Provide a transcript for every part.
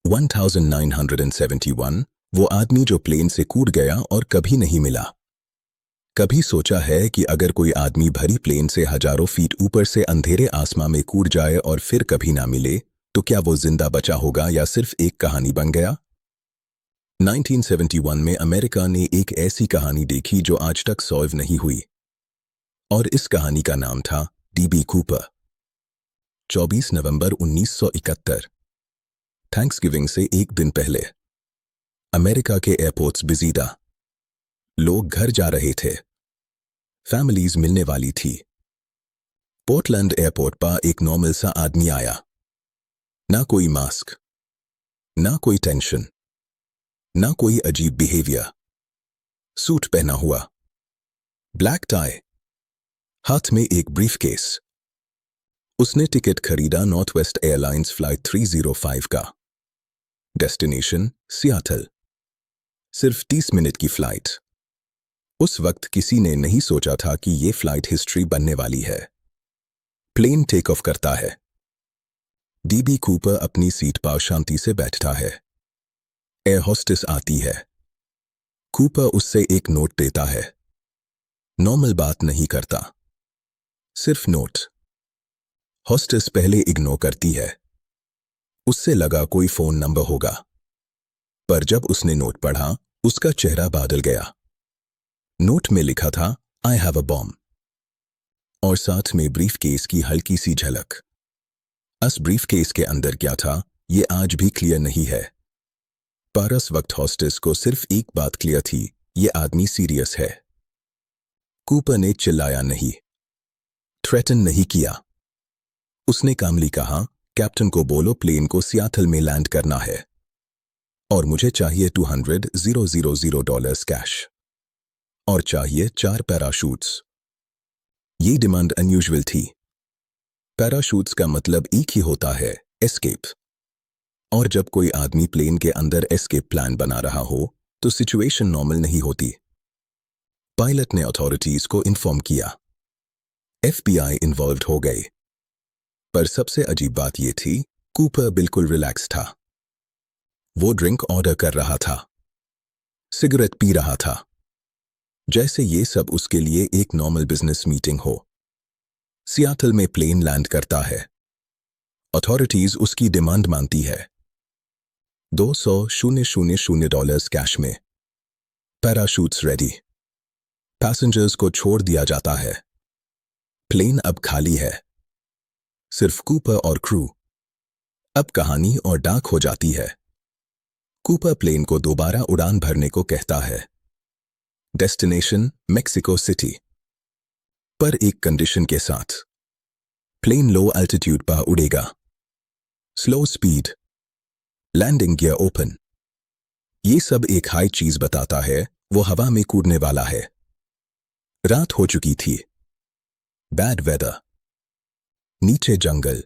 1971 वो आदमी जो प्लेन से कूद गया और कभी नहीं मिला। कभी सोचा है कि अगर कोई आदमी भरी प्लेन से हजारों फीट ऊपर से अंधेरे आसमां में कूद जाए और फिर कभी ना मिले तो क्या वो जिंदा बचा होगा या सिर्फ एक कहानी बन गया? 1971 में अमेरिका ने एक ऐसी कहानी देखी जो आज तक सॉल्व नहीं हुई, और इस कहानी का नाम था डीबी कूपर। 24 नवंबर 1971, थैंक्सगिविंग से एक दिन पहले अमेरिका के एयरपोर्ट्स बिजी था। लोग घर जा रहे थे, फैमिलीज मिलने वाली थी। पोर्टलैंड एयरपोर्ट पर एक नॉर्मल सा आदमी आया। ना कोई मास्क, ना कोई टेंशन, ना कोई अजीब बिहेवियर। सूट पहना हुआ, ब्लैक टाई, हाथ में एक ब्रीफकेस। उसने टिकट खरीदा नॉर्थ वेस्ट एयरलाइंस फ्लाइट 305 का। Destination Seattle. सिर्फ 30 मिनट की फ्लाइट। उस वक्त किसी ने नहीं सोचा था कि ये फ्लाइट हिस्ट्री बनने वाली है। प्लेन टेक ऑफ करता है। डीबी कूपर अपनी सीट पर शांति से बैठता है। एयर होस्टेस आती है। कूपर उससे एक नोट देता है। नॉर्मल बात नहीं करता, सिर्फ नोट। होस्टेस पहले इग्नोर करती है। उससे लगा कोई फोन नंबर होगा, पर जब उसने नोट पढ़ा उसका चेहरा बदल गया। नोट में लिखा था आई हैव अ बॉम्ब, और साथ में ब्रीफकेस की हल्की सी झलक। उस ब्रीफकेस के अंदर क्या था ये आज भी क्लियर नहीं है, पर उस वक्त होस्टेस को सिर्फ एक बात क्लियर थी, ये आदमी सीरियस है। कूपर ने चिल्लाया नहीं, थ्रेटन नहीं किया। उसने कामली कहा, कैप्टन को बोलो प्लेन को सियाटल में लैंड करना है और मुझे चाहिए $200,000 कैश, और चाहिए 4 पैराशूट्स। ये डिमांड अनयूजुअल थी। पैराशूट्स का मतलब एक ही होता है, एस्केप। और जब कोई आदमी प्लेन के अंदर एस्केप प्लान बना रहा हो तो सिचुएशन नॉर्मल नहीं होती। पायलट ने अथॉरिटीज को इन्फॉर्म किया। FBI इन्वॉल्व हो गए। पर सबसे अजीब बात यह थी, कूपर बिल्कुल रिलैक्स था। वो ड्रिंक ऑर्डर कर रहा था, सिगरेट पी रहा था, जैसे ये सब उसके लिए एक नॉर्मल बिजनेस मीटिंग हो। सियाटल में प्लेन लैंड करता है। अथॉरिटीज उसकी डिमांड मानती है, $200,000 कैश में। Parachutes ready. पैसेंजर्स को छोड़ दिया जाता है। प्लेन अब खाली है, सिर्फ कूपर और क्रू। अब कहानी और डार्क हो जाती है। कूपर प्लेन को दोबारा उड़ान भरने को कहता है। डेस्टिनेशन मेक्सिको सिटी, पर एक कंडीशन के साथ। प्लेन लो एल्टीट्यूड पर उड़ेगा, slow speed, landing gear open. ये सब एक हाई चीज बताता है, वो हवा में कूदने वाला है। रात हो चुकी थी। Bad weather. नीचे जंगल,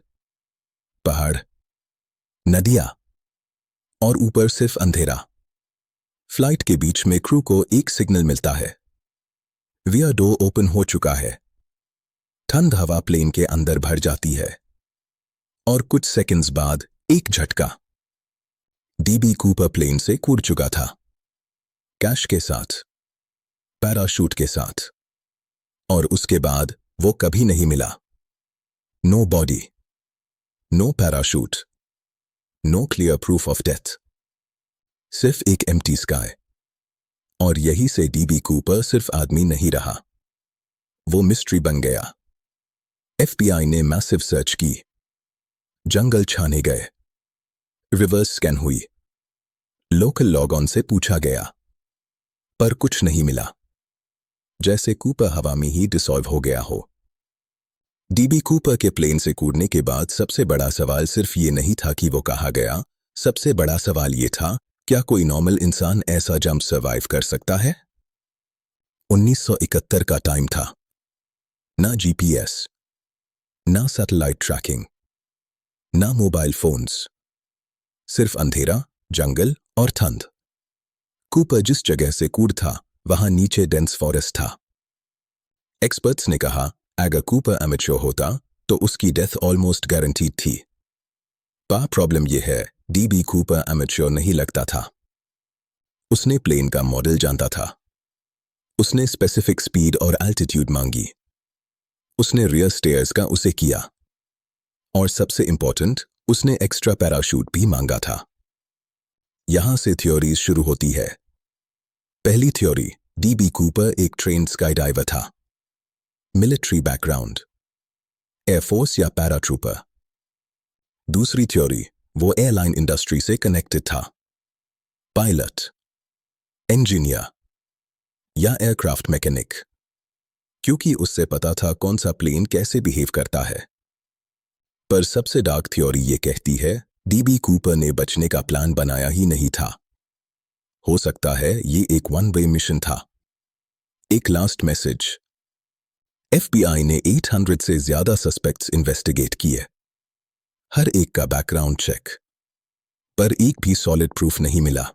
पहाड़, नदियां, और ऊपर सिर्फ अंधेरा। फ्लाइट के बीच में क्रू को एक सिग्नल मिलता है। वियर डोर ओपन हो चुका है। ठंड हवा प्लेन के अंदर भर जाती है, और कुछ सेकंड्स बाद एक झटका। डीबी कूपर प्लेन से कूद चुका था, कैश के साथ, पैराशूट के साथ, और उसके बाद वो कभी नहीं मिला। No body, no parachute, no clear proof of death, सिर्फ एक एम्प्टी स्काई। और यही से डीबी कूपर सिर्फ आदमी नहीं रहा, वो मिस्ट्री बन गया। FBI ने मैसिव सर्च की। जंगल छाने गए, रिवर्स स्कैन हुई, लोकल लॉग ऑन से पूछा गया, पर कुछ नहीं मिला। जैसे कूपर हवा में ही डिसॉल्व हो गया हो। डीबी कूपर के प्लेन से कूदने के बाद सबसे बड़ा सवाल सिर्फ ये नहीं था कि वो कहाँ गया, सबसे बड़ा सवाल ये था, क्या कोई नॉर्मल इंसान ऐसा जंप सर्वाइव कर सकता है? 1971 का टाइम था। ना GPS, ना सैटेलाइट ट्रैकिंग, ना मोबाइल फोन्स, सिर्फ अंधेरा, जंगल और ठंड। कूपर जिस जगह से कूद था वहां नीचे डेंस फॉरेस्ट था। एक्सपर्ट्स ने कहा, अगर कूपर एमेच्योर होता तो उसकी डेथ ऑलमोस्ट गारंटीड थी। पर प्रॉब्लम यह है, डीबी कूपर एमेच्योर नहीं लगता था। उसने प्लेन का मॉडल जानता था। उसने स्पेसिफिक स्पीड और एल्टीट्यूड मांगी। उसने रियर स्टेयर्स का उसे किया। और सबसे इंपॉर्टेंट, उसने एक्स्ट्रा पैराशूट भी मांगा था। यहां से थ्योरीज शुरू होती है। पहली थ्योरी, डीबी कूपर एक ट्रेन्ड स्काईडाइवर था। मिलिट्री बैकग्राउंड, एयरफोर्स या पैराट्रूपर। दूसरी थ्योरी, वो एयरलाइन इंडस्ट्री से कनेक्टेड था। पायलट, इंजीनियर या एयरक्राफ्ट मैकेनिक, क्योंकि उससे पता था कौन सा प्लेन कैसे बिहेव करता है। पर सबसे डार्क थ्योरी ये कहती है डीबी कूपर ने बचने का प्लान बनाया ही नहीं था। हो सकता है ये एक वन वे मिशन था। एक लास्ट मैसेज। एफबीआई ने 800 से ज्यादा सस्पेक्ट्स इन्वेस्टिगेट किए, हर एक का बैकग्राउंड चेक, पर एक भी सॉलिड प्रूफ नहीं मिला।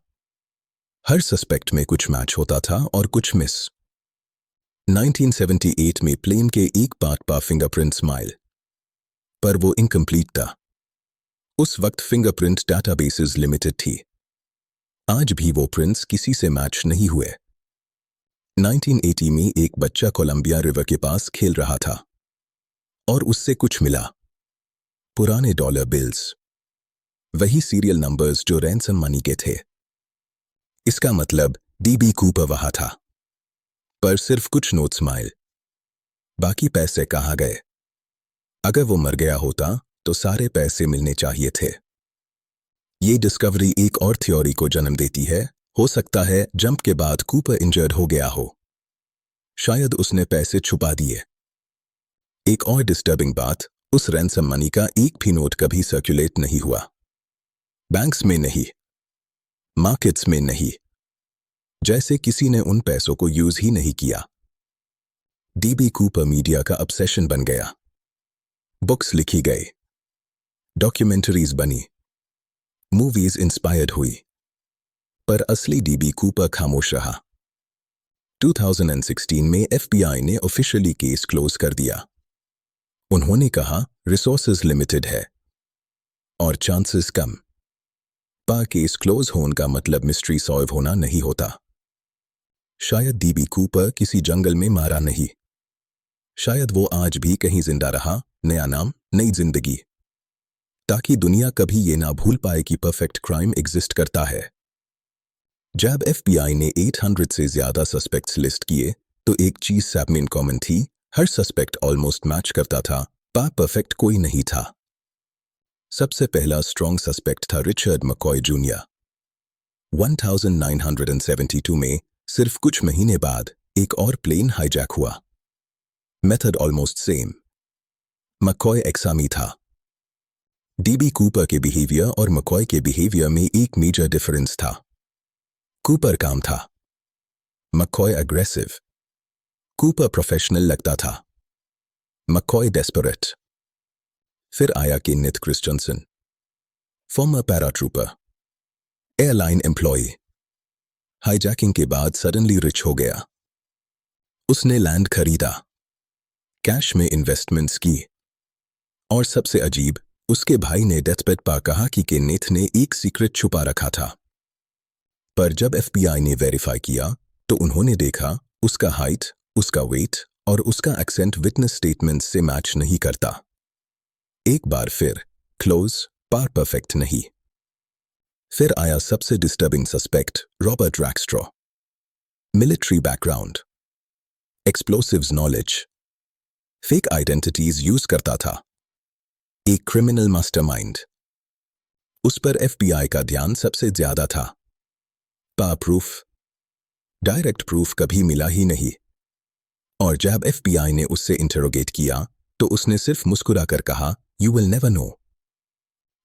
हर सस्पेक्ट में कुछ मैच होता था और कुछ मिस। 1978 में प्लेन के एक पार्ट पर फिंगरप्रिंट्स मिले, पर वो इनकम्प्लीट था। उस वक्त फिंगरप्रिंट डाटाबेसेस लिमिटेड थी। आज भी वो प्रिंट्स किसी से मैच नहीं हुए। 1980 में एक बच्चा कोलंबिया रिवर के पास खेल रहा था और उससे कुछ मिला, पुराने डॉलर बिल्स, वही सीरियल नंबर्स जो रैंसम मनी के थे। इसका मतलब डीबी कूपर वहां था, पर सिर्फ कुछ नोट्स मिले। बाकी पैसे कहां गए? अगर वो मर गया होता तो सारे पैसे मिलने चाहिए थे। ये डिस्कवरी एक और थ्योरी को जन्म देती है। हो सकता है जंप के बाद कूपर इंजर्ड हो गया हो। शायद उसने पैसे छुपा दिए। एक और डिस्टर्बिंग बात, उस रैंसम मनी का एक भी नोट कभी सर्कुलेट नहीं हुआ। बैंक्स में नहीं, मार्केट्स में नहीं, जैसे किसी ने उन पैसों को यूज ही नहीं किया। डीबी कूपर मीडिया का ऑब्सेशन बन गया। बुक्स लिखी गई, डॉक्यूमेंटरीज बनी, मूवीज इंस्पायर्ड हुई, पर असली डीबी कूपर खामोश रहा। 2016 में एफबीआई ने ऑफिशियली केस क्लोज कर दिया। उन्होंने कहा रिसोर्सेज लिमिटेड है और चांसेस कम। पर केस क्लोज होने का मतलब मिस्ट्री सॉल्व होना नहीं होता। शायद डीबी कूपर किसी जंगल में मारा नहीं। शायद वो आज भी कहीं जिंदा रहा, नया नाम, नई जिंदगी, ताकि दुनिया कभी ये ना भूल पाए कि परफेक्ट क्राइम एग्जिस्ट करता है। जब एफबीआई ने 800 से ज्यादा सस्पेक्ट्स लिस्ट किए तो एक चीज सब में कॉमन थी, हर सस्पेक्ट ऑलमोस्ट मैच करता था, पर परफेक्ट कोई नहीं था। सबसे पहला स्ट्रॉन्ग सस्पेक्ट था रिचर्ड मकॉय जूनियर। 1972 में सिर्फ कुछ महीने बाद एक और प्लेन हाईजैक हुआ। Method almost same. मकॉय एक्सामी था। डीबी कूपर के बिहेवियर और मकॉय के बिहेवियर में एक मेजर डिफरेंस था। कूपर काम था, मकॉय अग्रेसिव। कूपर प्रोफेशनल लगता था, मकॉय डेस्परेट। फिर आया Kenneth Christiansen, former paratrooper, airline employ. Hijacking के बाद सडनली रिच हो गया। उसने लैंड खरीदा, कैश में इन्वेस्टमेंट्स की, और सबसे अजीब, उसके भाई ने डेथबेड पर कहा कि केनेथ ने एक सीक्रेट छुपा रखा था। पर जब एफबीआई ने वेरीफाई किया तो उन्होंने देखा उसका हाइट, उसका वेट और उसका एक्सेंट विटनेस स्टेटमेंट्स से मैच नहीं करता। एक बार फिर क्लोज, पर परफेक्ट नहीं। फिर आया सबसे disturbing suspect, Robert Rackstraw. Military background, explosives knowledge, fake identities use करता था, एक क्रिमिनल मास्टरमाइंड। उस पर एफबीआई का ध्यान सबसे ज्यादा था। पर प्रूफ, डायरेक्ट प्रूफ कभी मिला ही नहीं। और जब एफबीआई ने उससे इंटरोगेट किया तो उसने सिर्फ मुस्कुराकर कहा, यू विल नेवर नो।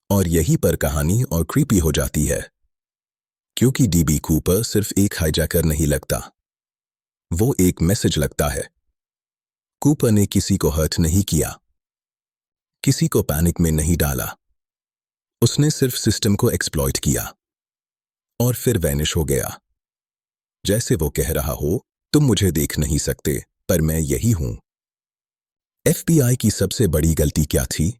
और यही पर कहानी और क्रीपी हो जाती है, क्योंकि डीबी कूपर सिर्फ एक हाईजैकर नहीं लगता, वो एक मैसेज लगता है। कूपर ने किसी को हर्ट नहीं किया, किसी को पैनिक में नहीं डाला। उसने सिर्फ सिस्टम को एक्सप्लॉइट किया और फिर वैनिश हो गया। जैसे वो कह रहा हो, तुम मुझे देख नहीं सकते पर मैं यही हूं। एफबीआई की सबसे बड़ी गलती क्या थी?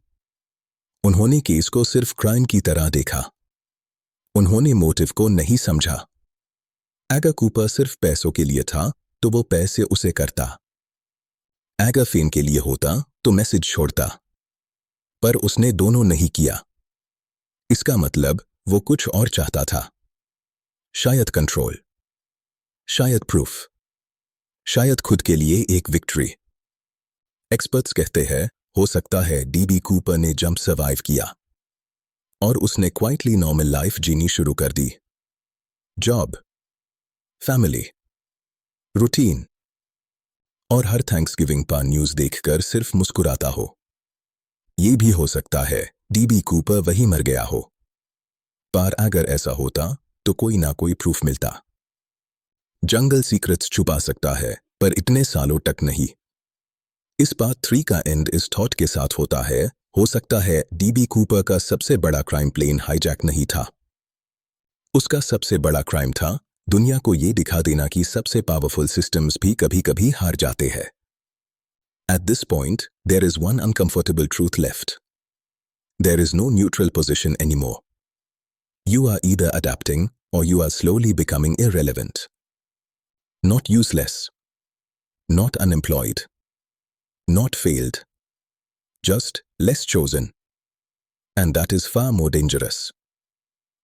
उन्होंने केस को सिर्फ क्राइम की तरह देखा। उन्होंने मोटिव को नहीं समझा। अगर कूपर सिर्फ पैसों के लिए था तो वो पैसे उसे करता। अगर फेम के लिए होता तो मैसेज छोड़ता। पर उसने दोनों नहीं किया। इसका मतलब वो कुछ और चाहता था। शायद कंट्रोल, शायद प्रूफ, शायद खुद के लिए एक विक्ट्री। एक्सपर्ट्स कहते हैं हो सकता है डीबी कूपर ने जंप सर्वाइव किया और उसने क्वाइटली नॉर्मल लाइफ जीनी शुरू कर दी। जॉब, फैमिली, रूटीन, और हर थैंक्सगिविंग पर न्यूज़ देखकर सिर्फ मुस्कुराता हो। ये भी हो सकता है डीबी कूपर वही मर गया हो। पर अगर ऐसा होता तो कोई ना कोई प्रूफ मिलता। जंगल सीक्रेट्स छुपा सकता है पर इतने सालों तक नहीं। इस पार्ट 3 का एंड इस थॉट के साथ होता है, हो सकता है डीबी कूपर का सबसे बड़ा क्राइम प्लेन हाईजैक नहीं था। उसका सबसे बड़ा क्राइम था दुनिया को ये दिखा देना कि सबसे पावरफुल सिस्टम्स भी कभी-कभी हार जाते हैं। At this point, there is one uncomfortable truth left. There is no neutral position anymore. You are either adapting or you are slowly becoming irrelevant. Not useless. Not unemployed. Not failed. Just less chosen. And that is far more dangerous.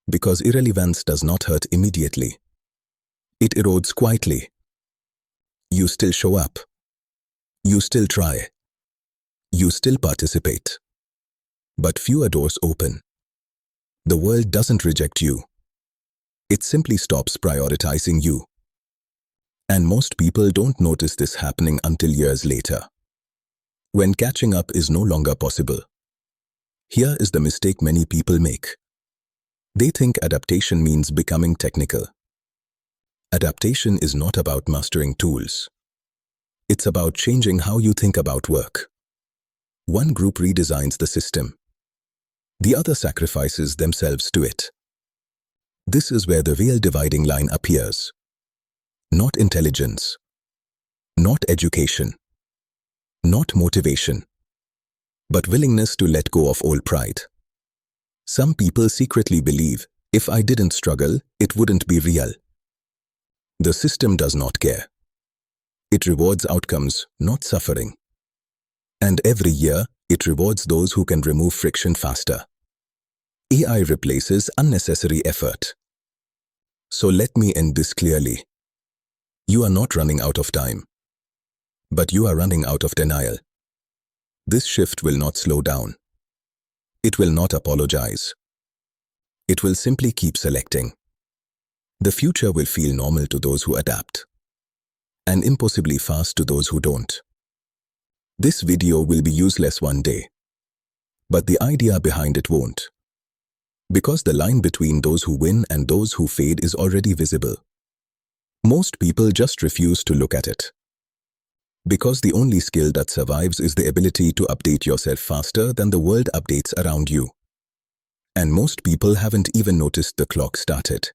Because irrelevance does not hurt immediately. It erodes quietly. You still show up. You still try. You still participate. But fewer doors open. The world doesn't reject you. It simply stops prioritizing you. And most people don't notice this happening until years later, when catching up is no longer possible. Here is the mistake many people make. They think adaptation means becoming technical. Adaptation is not about mastering tools. It's about changing how you think about work. One group redesigns the system. The other sacrifices themselves to it. This is where the real dividing line appears. Not intelligence. Not education. Not motivation. But willingness to let go of old pride. Some people secretly believe, if I didn't struggle, it wouldn't be real. The system does not care. It rewards outcomes, not suffering. And every year, it rewards those who can remove friction faster. AI replaces unnecessary effort. So let me end this clearly. You are not running out of time. But you are running out of denial. This shift will not slow down. It will not apologize. It will simply keep selecting. The future will feel normal to those who adapt, and impossibly fast to those who don't. This video will be useless one day, but the idea behind it won't. Because the line between those who win and those who fade is already visible. Most people just refuse to look at it. Because the only skill that survives is the ability to update yourself faster than the world updates around you. And most people haven't even noticed the clock started.